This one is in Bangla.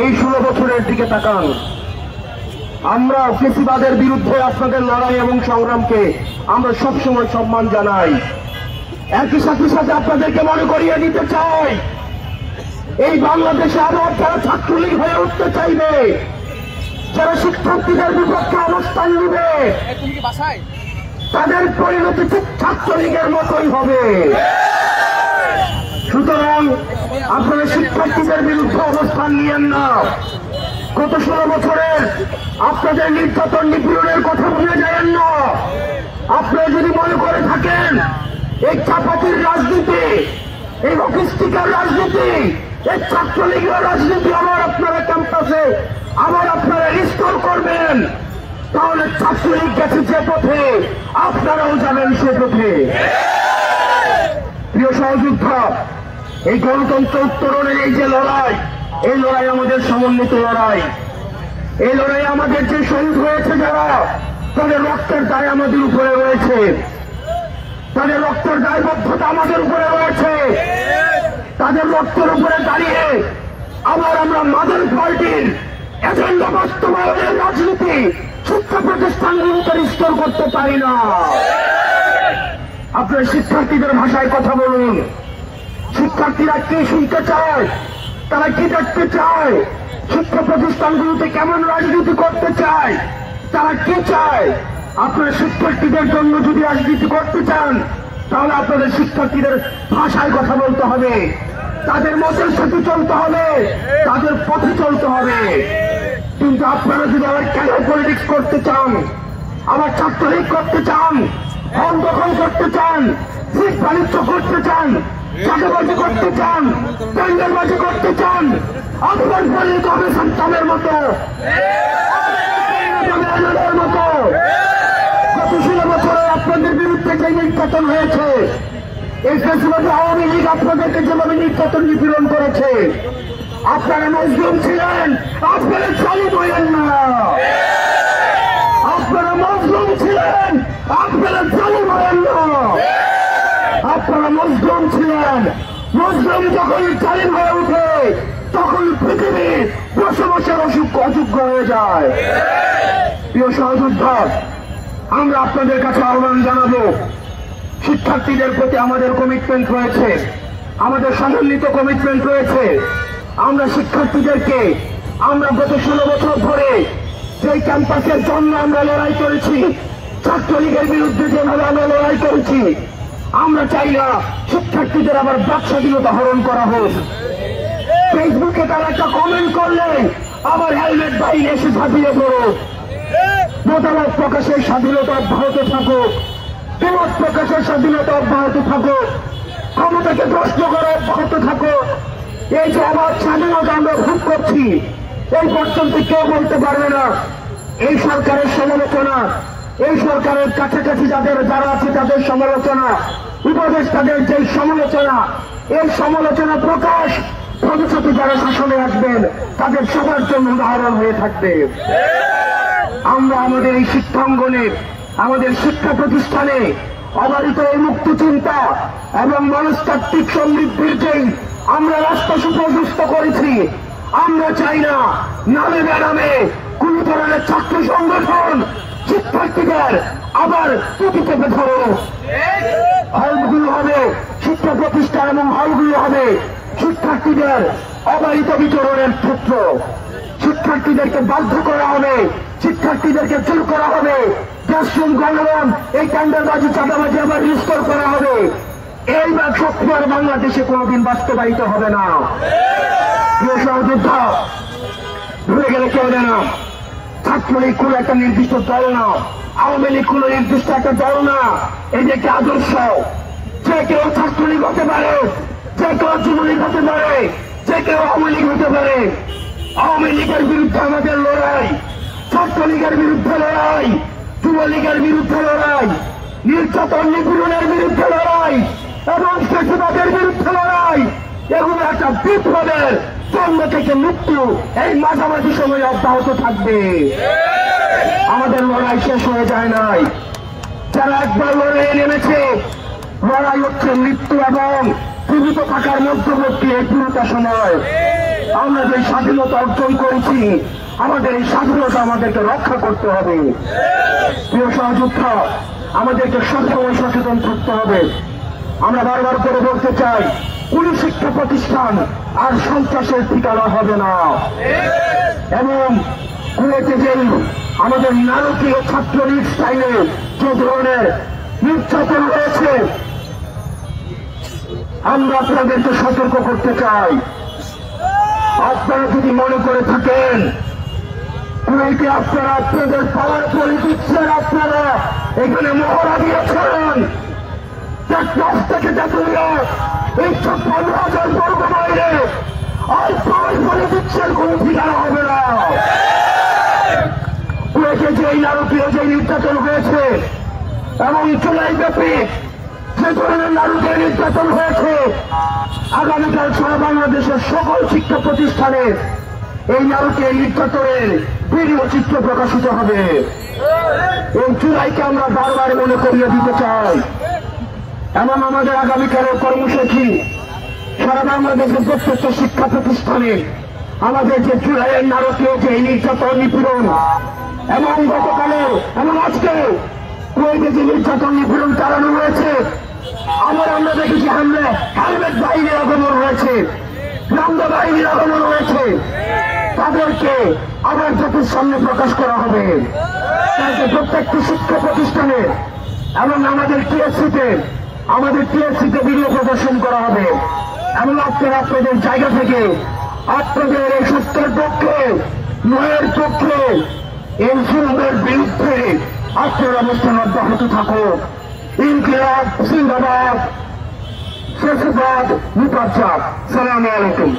এই 16 বছরের দিকে তাকান। আমরা ফ্যাসিবাদের বিরুদ্ধে আপনাদের লড়াই এবং সংগ্রামকে আমরা সবসময় সম্মান জানাই। একই সাথে আপনাদেরকে মনে করিয়ে দিতে চাই, এই বাংলাদেশে আবার যারা ছাত্রলীগ হয়ে উঠতে চাইবে, যারা শিক্ষার্থীদের বিপক্ষে অবস্থান নেবে, তাদের পরিণতি ঠিক ছাত্রলীগের মতোই হবে। সুতরাং আপনারা শিক্ষার্থীদের বিরুদ্ধে অবস্থান নিয়েন না। গত 16 বছরের আপনাদের নির্যাতন নিপীড়নের কথা ভুলে যাবেন না। আপনারা যদি মনে করে থাকেন এই চাপাতির রাজনীতি, এই লজিস্টিকের রাজনীতি, এই ছাত্রলীগের রাজনীতি আবার আপনারা ক্যাম্পাসে আবার আপনারা রিস্টোর করবেন, তাহলে ছাত্রলীগ গেছে যে পথে আপনারাও যাবেন সে পথে। প্রিয় সহযোদ্ধা, এই গণতন্ত্র উত্তরণের এই যে লড়াই, এই লড়াই আমাদের সমন্বিত লড়াই। এই লড়াই আমাদের যে শহীদ হয়েছে যারা, তাদের রক্তের দায় আমাদের উপরে রয়েছে, তাদের রক্তের দায়বদ্ধতা আমাদের উপরে রয়েছে। তাদের রক্তের উপরে দাঁড়িয়ে আবার আমরা মাদার পার্টির এজেন্ডা বাস্তবায়নের রাজনীতি শিক্ষা প্রতিষ্ঠানগুলোকে রিস্টোর করতে পারি না। আপনার শিক্ষার্থীদের ভাষায় কথা বলুন। শিক্ষার্থীরা কি শুনতে চায়, তারা কি দেখতে চায়, শিক্ষা প্রতিষ্ঠানগুলোতে কেমন রাজনীতি করতে চায়, তারা কি চায়। আপনার শিক্ষার্থীদের জন্য যদি রাজনীতি করতে চান, তাহলে আপনাদের শিক্ষার্থীদের ভাষায় কথা বলতে হবে, তাদের মতের সাথে চলতে হবে, তাদের পথে চলতে হবে। কিন্তু আপনারা যদি আবার কেন পলিটিক্স করতে চান, আবার ছাত্রলীগ করতে চান, হল দখল করতে চান, সিট বাণিজ্য করতে চান, চাঁদাবাজি করতে চান, টেন্ডারবাজি করতে চান, আপনার পরিণত হবে সন্তানের মতো, গত 16 বছরে আপনাদের বিরুদ্ধে যে নির্যাতন হয়েছে, এই ফ্যাসিবাদী আওয়ামী লীগ আপনাদেরকে যেভাবে নির্যাতন নিপীড়ন করেছে, আপনারা মজলুম ছিলেন, আপনারা জালিম হইলেন না। আপনারা মজলুম ছিলেন, আপনারা জালিম হইলেন না। আপনারা মজলুম ছিলেন, মজলুম যখন জালিম হয়ে উঠে তখন পৃথিবী বসবাসের অযোগ্য হয়ে যায়। প্রিয় সহযোদ্ধা, আমরা আপনাদের কাছে আহ্বান জানাবো, শিক্ষার্থীদের প্রতি আমাদের কমিটমেন্ট রয়েছে, আমাদের সমন্বিত কমিটমেন্ট রয়েছে। আমরা শিক্ষার্থীদেরকে আমরা গত 16 বছর ধরে যে ক্যাম্পাসের জন্য আমরা লড়াই করেছি, ছাত্রলীগের বিরুদ্ধে যেভাবে আমরা লড়াই করেছি, আমরা চাই না শিক্ষার্থীদের আবার বাক স্বাধীনতা হরণ করা হোক। ফেসবুকে তারা একটা কমেন্ট করলে আবার হেলমেট বাহিনী এসে ঝাঁপিয়ে পড়ুক। মতামত প্রকাশের স্বাধীনতা অব্যাহত থাকুক, বিমত প্রকাশের স্বাধীনতা অব্যাহত থাকুক, ক্ষমতাকে প্রশ্ন করা অব্যাহত থাকুক। এই যে আবার স্বাধীনতা আমরা ভোগ করছি, এই পর্যন্ত কেউ বলতে পারবে না এই সরকারের সমালোচনা, এই সরকারের কাছাকাছি যারা আছে তাদের সমালোচনা, উপদেষ্টাদের যে সমালোচনা, এই সমালোচনা প্রকাশ ভবিষ্যতে যারা শাসনে আসবেন তাদের সবার জন্য উদাহরণ হয়ে থাকবে। আমরা আমাদের এই শিক্ষাঙ্গনে, আমাদের শিক্ষা প্রতিষ্ঠানে অবারিত এই মুক্ত চিন্তা এবং মনস্তাত্ত্বিক সমৃদ্ধির যেই আমরা রাস্তা সুপ্রশস্ত করেছি, আমরা চাই না নামে বেনামে কোন ধরনের ছাত্র সংগঠন শিক্ষার্থীদের আবার টুপি চেপে ধরো। হলগুলো হবে শিক্ষা প্রতিষ্ঠান এবং হলগুলো হবে শিক্ষার্থীদের অবারিত বিচরণের ক্ষেত্র। শিক্ষার্থীদেরকে বাধ্য করা হবে, শিক্ষার্থীদেরকে জোর করা হবে, ক্লাসরুম গণরম এই টেন্ডারবাজি চাঁদাবাজি আবার রিস্টোর করা হবে। এই শক্তি আর বাংলাদেশে কোনোদিন বাস্তবায়িত হবে না। প্রিয় সহযোদ্ধা, ভুলে গেলে চলবে না, ছাত্রলীগ কোন একটা নির্দিষ্ট দল না, আওয়ামী লীগ কোন নির্দিষ্ট একটা দল না। এই যে একটি আদর্শ, যে কেউ ছাত্রলীগ হতে পারে, যে কেউ যুবলীগ হতে পারে, যে কেউ আওয়ামী লীগ হতে পারে। আওয়ামী লীগের বিরুদ্ধে আমাদের লড়াই, ছাত্রলীগের বিরুদ্ধে লড়াই, যুবলীগের বিরুদ্ধে লড়াই, নির্যাতন নিপীড়নের বিরুদ্ধে লড়াই এবং ফ্যাসিবাদের বিরুদ্ধে লড়াই, এগুলো একটা বিপ্লবের জন্ম থেকে মৃত্যু এই মাঝামাঝি সময় অব্যাহত থাকবে। আমাদের লড়াই শেষ হয়ে যায় নাই। যারা একবার লড়াইয়ে নেমেছে, লড়াই হচ্ছে মৃত্যু এবং জীবিত থাকার মধ্যবর্তী এই পুরোটা সময়। আমরা যে স্বাধীনতা অর্জন করেছি, আমাদের এই স্বাধীনতা আমাদেরকে রক্ষা করতে হবে। প্রিয় সহযোদ্ধা, আমাদেরকে সবসময় সচেতন থাকতে হবে। আমরা বারবার করে বলতে চাই, কোন শিক্ষা প্রতিষ্ঠান আর সন্ত্রাসের ঠিকানা হবে না। এবং কুয়েতে যে আমাদের নারকীয় ছাত্রলীগ স্টাইলে যে ধরনের নির্যাতন হয়েছে, আমরা আপনাদেরকে সতর্ক করতে চাই। আপনারা যদি মনে করে থাকেন কুয়েতে আপনারা আপনাদের পাওয়ার পলিটিক্সের আপনারা এখানে মহড়া দিয়েছেন, থেকে দেখুন এই 15,000 বর্গ বাইরে আর পাওয়ার পলিটিক্সের কোন ঠিকানা হবে না। কুয়েতে যে নারকীয় যে নির্যাতন হয়েছে এবং জুলাই ব্যাপী যে ধরনের নারকীয় নির্যাতন হয়েছে, আগামীকাল সারা বাংলাদেশের সকল শিক্ষা প্রতিষ্ঠানে এই নারকীয় নির্যাতনের ভিডিও চিত্র প্রকাশিত হবে। এই জুলাইকে আমরা বারবার মনে করিয়ে দিতে চাই। এবং আমাদের আগামীকালের কর্মসূচি সারা বাংলাদেশের প্রত্যেকটা শিক্ষা প্রতিষ্ঠানে আমাদের যে জুলাইয়ের নারকীয় যে নির্যাতন নিপীড়ন এবং গতকালে এবং আজকে কুয়েতে যে নির্যাতন নিপীড়ন চালানো হয়েছে, আমরা দেখেছি হেলমেট বাহিনীর আগমন হয়েছে, রামদা বাহিনীর আগমন হয়েছে, তাদেরকে আবার জাতির সামনে প্রকাশ করা হবে। প্রত্যেকটি শিক্ষা প্রতিষ্ঠানে এবং আমাদের টিএসসিতে ভিডিও প্রদর্শন করা হবে। এবং আপনারা আপনাদের জায়গা থেকে আপনাদের এই সত্যের পক্ষে, ন্যায়ের পক্ষে, এই জুলুমের বিরুদ্ধে আপনার অবস্থান অব্যাহত থাকুক। ইনকিলাব জিন্দাবাদ, ফ্যাসিবাদ নিপাত যাক। সালামু আলাইকুম।